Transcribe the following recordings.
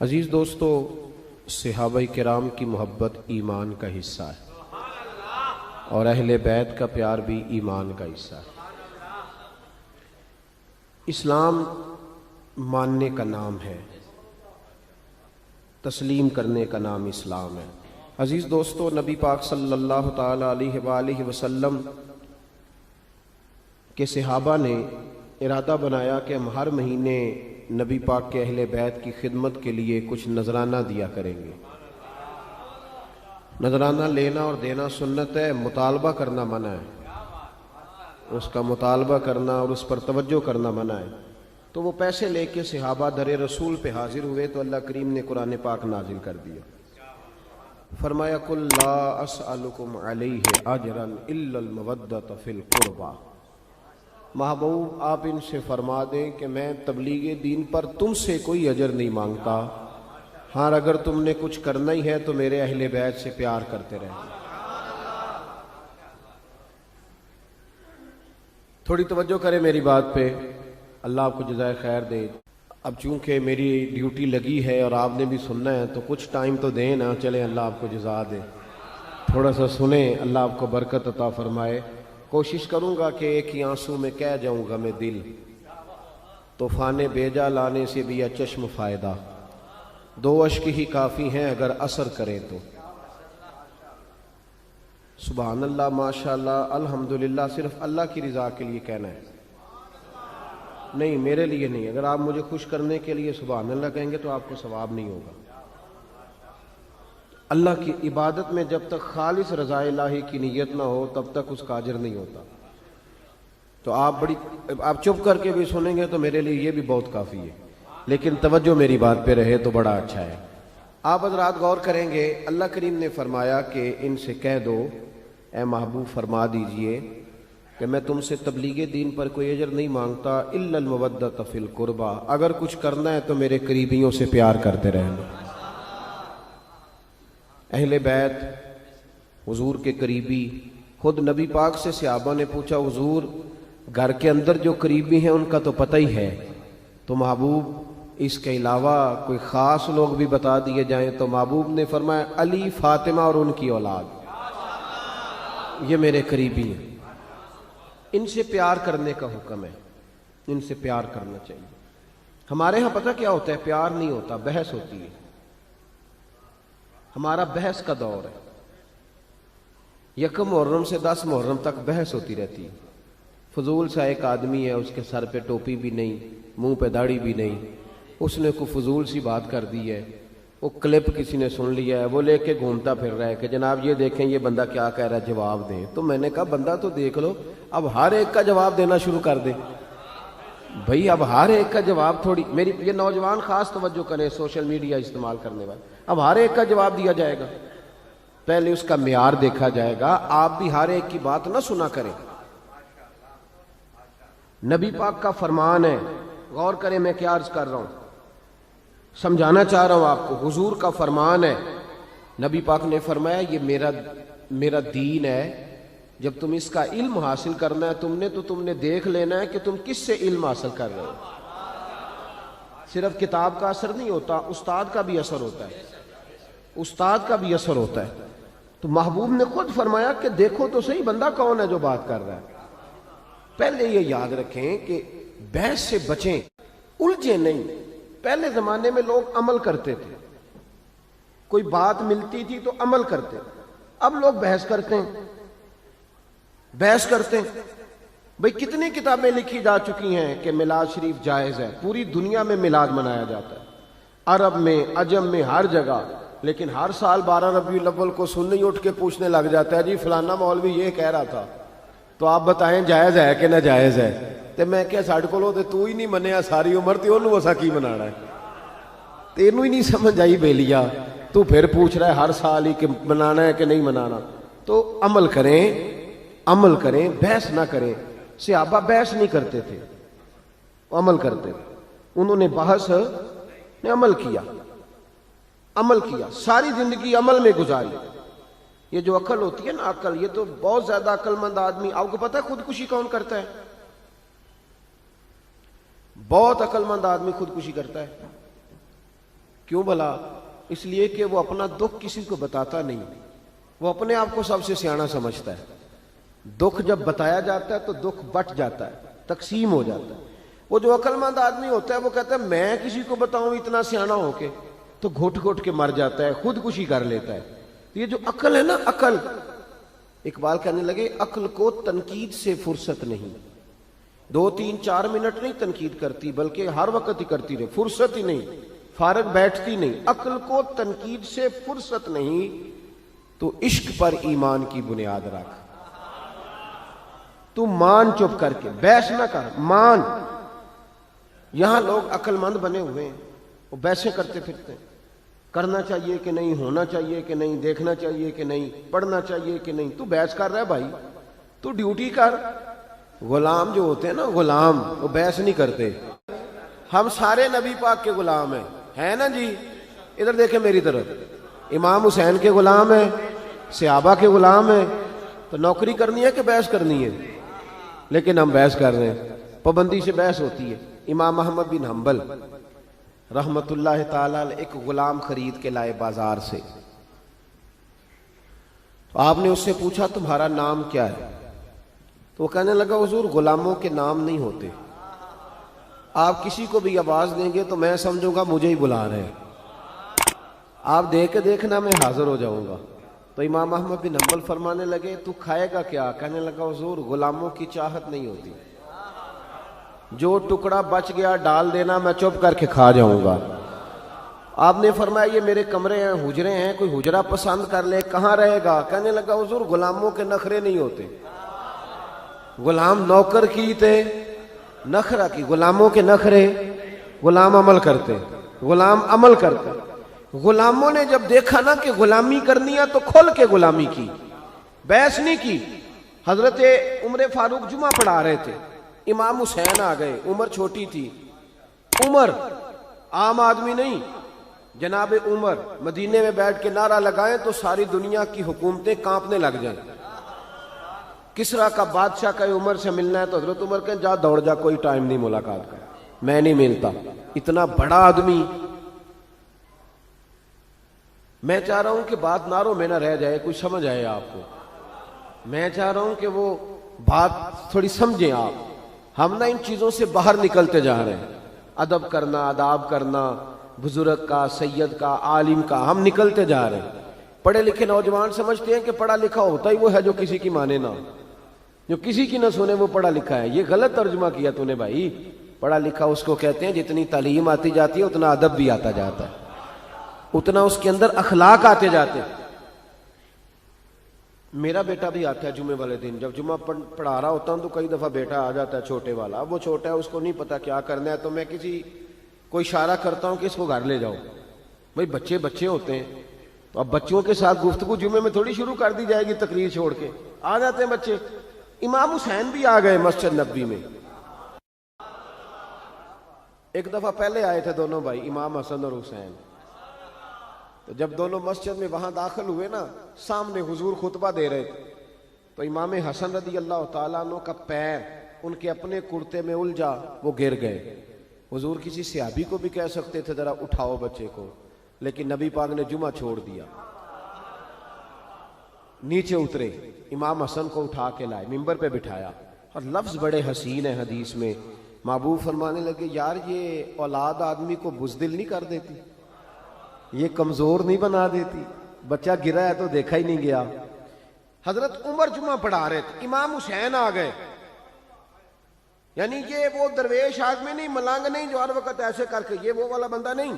عزیز دوستو، صحابہ کرام کی محبت ایمان کا حصہ ہے اور اہل بیت کا پیار بھی ایمان کا حصہ ہے۔ اسلام ماننے کا نام ہے، تسلیم کرنے کا نام اسلام ہے۔ عزیز دوستو، نبی پاک صلی اللہ تعالی علیہ وآلہ وسلم کے صحابہ نے ارادہ بنایا کہ ہم ہر مہینے نبی پاک کے اہل بیت کی خدمت کے لیے کچھ نذرانہ دیا کریں گے۔ نذرانہ لینا اور دینا سنت ہے، مطالبہ کرنا منع ہے۔ اس کا مطالبہ کرنا اور اس پر توجہ کرنا منع ہے۔ تو وہ پیسے لے کے صحابہ در رسول پہ حاضر ہوئے تو اللہ کریم نے قرآن پاک نازل کر دیا۔ فرمایا قل لا اسألکم علیہ اجرا الا المودۃ فی القربى، محبوب آپ ان سے فرما دیں کہ میں تبلیغ دین پر تم سے کوئی اجر نہیں مانگتا، ہاں اگر تم نے کچھ کرنا ہی ہے تو میرے اہل بیت سے پیار کرتے رہنا۔ تھوڑی توجہ کرے میری بات پہ، اللہ آپ کو جزائے خیر دے۔ اب چونکہ میری ڈیوٹی لگی ہے اور آپ نے بھی سننا ہے تو کچھ ٹائم تو دیں نا، چلیں اللہ آپ کو جزا دے، تھوڑا سا سنیں، اللہ آپ کو برکت عطا فرمائے۔ کوشش کروں گا کہ ایک ہی آنسو میں کہہ جاؤں گا میں دل، طوفان بیجا لانے سے بھی یا چشم فائدہ، دو اشک ہی کافی ہیں اگر اثر کریں تو۔ سبحان اللہ، ماشاءاللہ، الحمدللہ، صرف اللہ کی رضا کے لیے کہنا ہے، نہیں میرے لیے نہیں۔ اگر آپ مجھے خوش کرنے کے لیے سبحان اللہ کہیں گے تو آپ کو ثواب نہیں ہوگا۔ اللہ کی عبادت میں جب تک خالص رضا الہی کی نیت نہ ہو تب تک اس کا اجر نہیں ہوتا۔ تو آپ چپ کر کے بھی سنیں گے تو میرے لیے یہ بھی بہت کافی ہے، لیکن توجہ میری بات پہ رہے تو بڑا اچھا ہے۔ آپ حضرات غور کریں گے، اللہ کریم نے فرمایا کہ ان سے کہہ دو، اے محبوب فرما دیجئے کہ میں تم سے تبلیغ دین پر کوئی اجر نہیں مانگتا، الا المودۃ فی القربى، اگر کچھ کرنا ہے تو میرے قریبیوں سے پیار کرتے رہنا۔ اہل بیت حضور کے قریبی، خود نبی پاک سے صحابہ نے پوچھا حضور گھر کے اندر جو قریبی ہیں ان کا تو پتہ ہی ہے، تو محبوب اس کے علاوہ کوئی خاص لوگ بھی بتا دیے جائیں؟ تو محبوب نے فرمایا علی، فاطمہ اور ان کی اولاد، یہ میرے قریبی ہیں، ان سے پیار کرنے کا حکم ہے، ان سے پیار کرنا چاہیے۔ ہمارے ہاں پتہ کیا ہوتا ہے؟ پیار نہیں ہوتا، بحث ہوتی ہے۔ ہمارا بحث کا دور ہے، یکم محرم سے 10 محرم تک بحث ہوتی رہتی ہے۔ فضول سا ایک آدمی ہے، اس کے سر پہ ٹوپی بھی نہیں، منہ پہ داڑھی بھی نہیں، اس نے کوئی فضول سی بات کر دی ہے، وہ کلپ کسی نے سن لیا ہے، وہ لے کے گھومتا پھر رہا ہے کہ جناب یہ دیکھیں یہ بندہ کیا کہہ رہا ہے، جواب دیں۔ تو میں نے کہا بندہ تو دیکھ لو، اب ہر ایک کا جواب دینا شروع کر دیں بھائی، اب ہر ایک کا جواب تھوڑی، میری یہ نوجوان خاص توجہ کریں، سوشل میڈیا استعمال کرنے والے، اب ہر ایک کا جواب دیا جائے گا؟ پہلے اس کا معیار دیکھا جائے گا۔ آپ بھی ہر ایک کی بات نہ سنا کریں۔ نبی پاک کا فرمان ہے، غور کریں میں کیا عرض کر رہا ہوں، سمجھانا چاہ رہا ہوں آپ کو۔ حضور کا فرمان ہے، نبی پاک نے فرمایا یہ میرا دین ہے، جب تم اس کا علم حاصل کرنا ہے تو تم نے دیکھ لینا ہے کہ تم کس سے علم حاصل کر رہے ہو۔ صرف کتاب کا اثر نہیں ہوتا، استاد کا بھی اثر ہوتا ہے، استاد کا بھی اثر ہوتا ہے۔ تو محبوب نے خود فرمایا کہ دیکھو تو صحیح بندہ کون ہے جو بات کر رہا ہے۔ پہلے یہ یاد رکھیں کہ بحث سے بچیں، الجھیں نہیں۔ پہلے زمانے میں لوگ عمل کرتے تھے، کوئی بات ملتی تھی تو عمل کرتے، اب لوگ بحث کرتے ہیں، بحث کرتے ہیں۔ بھئی کتنی کتابیں لکھی جا چکی ہیں کہ میلاد شریف جائز ہے، پوری دنیا میں میلاد منایا جاتا ہے، عرب میں، عجم میں، ہر جگہ، لیکن ہر سال 12 ربیع الاول کو سنی اٹھ کے پوچھنے لگ جاتا ہے جی فلانا مولوی یہ کہہ رہا تھا، تو آپ بتائیں جائز ہے کہ ناجائز ہے؟ تے میں کیا ساڈے کولوں تے تو ہی نہیں منیا ساری عمر، تے انہوں وسا کی منانا ہے؟ تینوں ہی نہیں سمجھ آئی بیلیا، تو پھر پوچھ رہا ہے ہر سال ہی کہ منانا ہے کہ نہیں منانا۔ تو عمل کریں، عمل کریں، بحث نہ کریں۔ صحابہ بحث نہیں کرتے تھے، عمل کرتے تھے، انہوں نے بحث نے عمل کیا، عمل کیا، ساری زندگی عمل میں گزاری۔ یہ جو عقل ہوتی ہے نا، عقل، یہ تو بہت زیادہ عقل مند آدمی، آپ کو پتہ ہے خودکشی کون کرتا ہے؟ بہت عقل مند آدمی خودکشی کرتا ہے۔ کیوں بھلا؟ اس لیے کہ وہ اپنا دکھ کسی کو بتاتا نہیں، وہ اپنے آپ کو سب سے سیاںا سمجھتا ہے۔ دکھ جب بتایا جاتا ہے تو دکھ بٹ جاتا ہے، تقسیم ہو جاتا ہے۔ وہ جو عقل مند آدمی ہوتا ہے وہ کہتا ہے میں کسی کو بتاؤں اتنا سیاںا ہو کے، تو گھٹ گھٹ کے مر جاتا ہے، خودکشی کر لیتا ہے۔ یہ جو عقل ہے نا، عقل، اقبال کہنے لگے عقل کو تنقید سے فرصت نہیں، 2 3 4 منٹ نہیں تنقید کرتی، بلکہ ہر وقت ہی کرتی رہے، فرصت ہی نہیں، فارغ بیٹھتی نہیں۔ عقل کو تنقید سے فرصت نہیں، تو عشق پر ایمان کی بنیاد رکھ۔ تو مان چپ کر کے، بحث نہ کر، مان۔ یہاں لوگ عقل مند بنے ہوئے ہیں، وہ بحثیں کرتے پھرتے ہیں، کرنا چاہیے کہ نہیں، ہونا چاہیے کہ نہیں، دیکھنا چاہیے کہ نہیں، پڑھنا چاہیے کہ نہیں۔ تو بحث کر رہا ہے بھائی، تو ڈیوٹی کر۔ غلام جو ہوتے ہیں نا، غلام، وہ بحث نہیں کرتے۔ ہم سارے نبی پاک کے غلام ہیں نا جی؟ ادھر دیکھیں میری طرف، امام حسین کے غلام ہیں، صحابہ کے غلام ہیں، تو نوکری کرنی ہے کہ بحث کرنی ہے؟ لیکن ہم بحث کر رہے ہیں، پابندی سے بحث ہوتی ہے۔ امام احمد بن حنبل رحمت اللہ تعالی ایک غلام خرید کے لائے بازار سے، تو آپ نے اس سے پوچھا تمہارا نام کیا ہے؟ تو وہ کہنے لگا حضور غلاموں کے نام نہیں ہوتے، آپ کسی کو بھی آواز دیں گے تو میں سمجھوں گا مجھے ہی بلا رہے ہیں، آپ دے کے دیکھنا میں حاضر ہو جاؤں گا۔ تو امام احمد بن حنبل فرمانے لگے تو کھائے گا کیا؟ کہنے لگا حضور غلاموں کی چاہت نہیں ہوتی، جو ٹکڑا بچ گیا ڈال دینا، میں چپ کر کے کھا جاؤں گا۔ آپ نے فرمایا یہ میرے کمرے ہیں، حجرے ہیں، کوئی حجرہ پسند کر لے، کہاں رہے گا؟ کہنے لگا حضور غلاموں کے نخرے نہیں ہوتے، غلام نوکر کی تھے نخرہ کی، غلاموں کے نخرے، غلام عمل کرتے، غلام عمل کرتے۔ غلاموں نے جب دیکھا نا کہ غلامی کرنی ہے تو کھل کے غلامی کی، بحث نہیں کی۔ حضرت عمر فاروق جمعہ پڑھا رہے تھے، امام حسین آ گئے، عمر چھوٹی تھی، عمر عام آدمی نہیں، جناب عمر مدینے میں بیٹھ کے نعرہ لگائیں تو ساری دنیا کی حکومتیں کانپنے لگ جائیں۔ کسرا کا بادشاہ کا عمر سے ملنا ہے تو حضرت عمر کہیں جا دوڑ جا، کوئی ٹائم نہیں ملاقات کا، میں نہیں ملتا۔ اتنا بڑا آدمی۔ میں چاہ رہا ہوں کہ بات نعروں میں نہ رہ جائے، کوئی سمجھ آئے آپ کو۔ میں چاہ رہا ہوں کہ وہ بات تھوڑی سمجھیں آپ۔ ہم نہ ان چیزوں سے باہر نکلتے جا رہے ہیں، ادب کرنا، آداب کرنا، بزرگ کا، سید کا، عالم کا، ہم نکلتے جا رہے ہیں۔ پڑھے لکھے نوجوان سمجھتے ہیں کہ پڑھا لکھا ہوتا ہی وہ ہے جو کسی کی مانے نہ، جو کسی کی نہ سنے وہ پڑھا لکھا ہے۔ یہ غلط ترجمہ کیا تو نے بھائی۔ پڑھا لکھا اس کو کہتے ہیں جتنی تعلیم آتی جاتی ہے اتنا ادب بھی آتا جاتا ہے، اتنا اس کے اندر اخلاق آتے جاتے ہیں۔ میرا بیٹا بھی آتا ہے جمعے والے دن، جب جمعہ پڑھا رہا ہوتا ہوں تو کئی دفعہ بیٹا آ جاتا ہے چھوٹے والا، اب وہ چھوٹا ہے اس کو نہیں پتا کیا کرنا ہے، تو میں کوئی اشارہ کرتا ہوں کہ اس کو گھر لے جاؤ۔ بھائی بچے بچے ہوتے ہیں، تو اب بچوں کے ساتھ گفتگو جمعے میں تھوڑی شروع کر دی جائے گی، تقریر چھوڑ کے آ جاتے ہیں بچے۔ امام حسین بھی آ گئے مسجد نبوی میں۔ ایک دفعہ پہلے آئے تھے دونوں بھائی، امام حسن اور حسین، تو جب دونوں مسجد میں وہاں داخل ہوئے نا، سامنے حضور خطبہ دے رہے تھے، تو امام حسن رضی اللہ تعالیٰ عنہ کا پیر ان کے اپنے کرتے میں الجھا، وہ گر گئے۔ حضور کسی صحابی کو بھی کہہ سکتے تھے ذرا اٹھاؤ بچے کو، لیکن نبی پاک نے جمعہ چھوڑ دیا۔ نیچے اترے، امام حسن کو اٹھا کے لائے، ممبر پہ بٹھایا، اور لفظ بڑے حسین ہیں حدیث میں۔ محبوب فرمانے لگے یار یہ اولاد آدمی کو بزدل نہیں کر دیتی، یہ کمزور نہیں بنا دیتی، بچہ گرا ہے تو دیکھا ہی نہیں گیا۔ حضرت عمر جمعہ پڑھا رہے تھے، امام حسین آ گئے۔ یعنی یہ وہ درویش آدمی نہیں، ملنگ نہیں جو ہر وقت ایسے کر کے، یہ وہ والا بندہ نہیں۔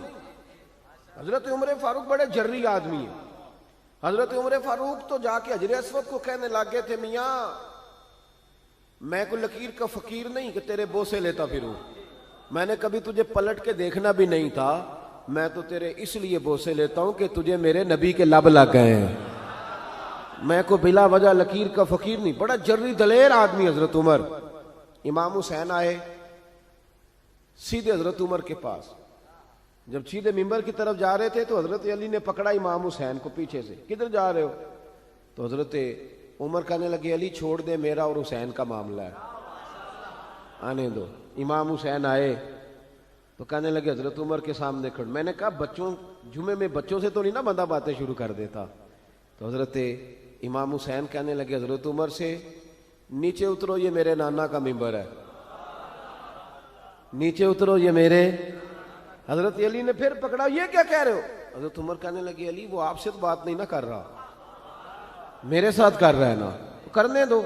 حضرت عمر فاروق بڑے جری آدمی ہیں۔ حضرت عمر فاروق تو جا کے حجر اسود کو کہنے لگے تھے میاں میں کوئی لکیر کا فقیر نہیں کہ تیرے بوسے لیتا پھروں، میں نے کبھی تجھے پلٹ کے دیکھنا بھی نہیں تھا، میں تو تیرے اس لیے بوسے لیتا ہوں کہ تجھے میرے نبی کے لب لگ گئے ہیں، میں کو بلا وجہ لکیر کا فقیر نہیں۔ بڑا جری دلیر آدمی حضرت عمر۔ امام حسین آئے سیدھے حضرت عمر کے پاس، جب سیدھے ممبر کی طرف جا رہے تھے تو حضرت علی نے پکڑا امام حسین کو پیچھے سے، کدھر جا رہے ہو؟ تو حضرت عمر کہنے لگے علی چھوڑ دے، میرا اور حسین کا معاملہ ہے، آنے دو۔ امام حسین آئے، تو کہنے لگے حضرت عمر کے سامنے کھڑ. میں نے کہا بچوں جمعے میں بچوں سے تو نہیں نا بندہ باتیں شروع کر دیتا. تو حضرت امام حسین کہنے لگے حضرت عمر سے, نیچے اترو, یہ میرے نانا کا ممبر ہے, نیچے اترو, یہ میرے. حضرت علی نے پھر پکڑا, یہ کیا کہہ رہے ہو؟ حضرت عمر کہنے لگے علی وہ آپ سے تو بات نہیں نہ کر رہا, میرے ساتھ کر رہا ہے نا, تو کرنے دو.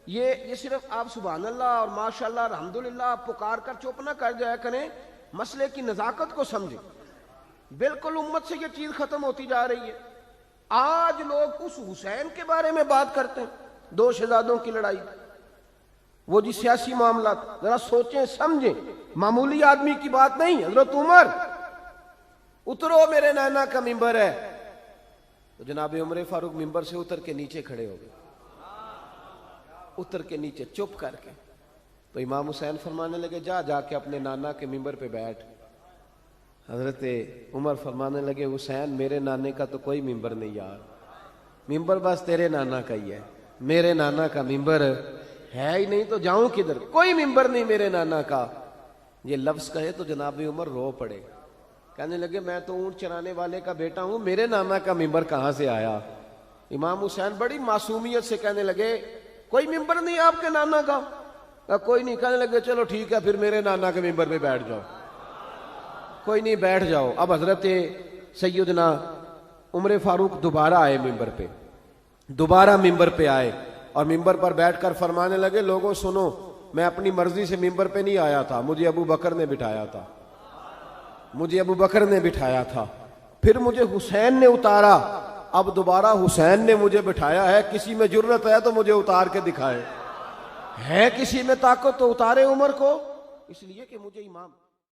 یہ صرف آپ سبحان اللہ اور ماشاءاللہ الحمدللہ آپ پکار کر چپ نہ کر جایا کریں, مسئلے کی نزاکت کو سمجھیں. بالکل امت سے یہ چیز ختم ہوتی جا رہی ہے. آج لوگ اس حسین کے بارے میں بات کرتے ہیں, 2 شہزادوں کی لڑائی, وہ جی سیاسی معاملات. ذرا سوچیں سمجھیں, معمولی آدمی کی بات نہیں. حضرت عمر اترو, میرے نانا کا ممبر ہے. تو جناب عمر فاروق ممبر سے اتر کے نیچے کھڑے ہو گئے, اتر کے نیچے چپ کر کے. تو امام حسین فرمانے لگے جا کے اپنے نانا کے ممبر پہ بیٹھ. حضرت عمر فرمانے لگے حسین میرے نانے کا تو کوئی ممبر نہیں یار, ممبر بس تیرے نانا کا ہی ہے, میرے نانا کا ممبر ہے ہی نہیں, تو جاؤں کدھر, کوئی ممبر نہیں میرے نانا کا. یہ لفظ کہے تو جناب عمر رو پڑے, کہنے لگے میں تو اونٹ چرانے والے کا بیٹا ہوں, میرے نانا کا ممبر کہاں سے آیا. امام حسین بڑی معصومیت سے کہنے لگے کوئی ممبر نہیں آپ کے نانا کا؟ کوئی نہیں. کہنے لگے چلو ٹھیک ہے پھر میرے نانا کے ممبر پہ بیٹھ جاؤ. کوئی نہیں, بیٹھ جاؤ. اب حضرت سیدنا عمر فاروق دوبارہ آئے ممبر پہ, دوبارہ ممبر پہ آئے اور ممبر پر بیٹھ کر فرمانے لگے لوگوں سنو, میں اپنی مرضی سے ممبر پہ نہیں آیا تھا, مجھے ابو بکر نے بٹھایا تھا, مجھے ابو بکر نے بٹھایا تھا, پھر مجھے حسین نے اتارا, اب دوبارہ حسین نے مجھے بٹھایا ہے. کسی میں جرت ہے تو مجھے اتار کے دکھائے, ہے کسی میں طاقت تو اتارے عمر کو, اس لیے کہ مجھے امام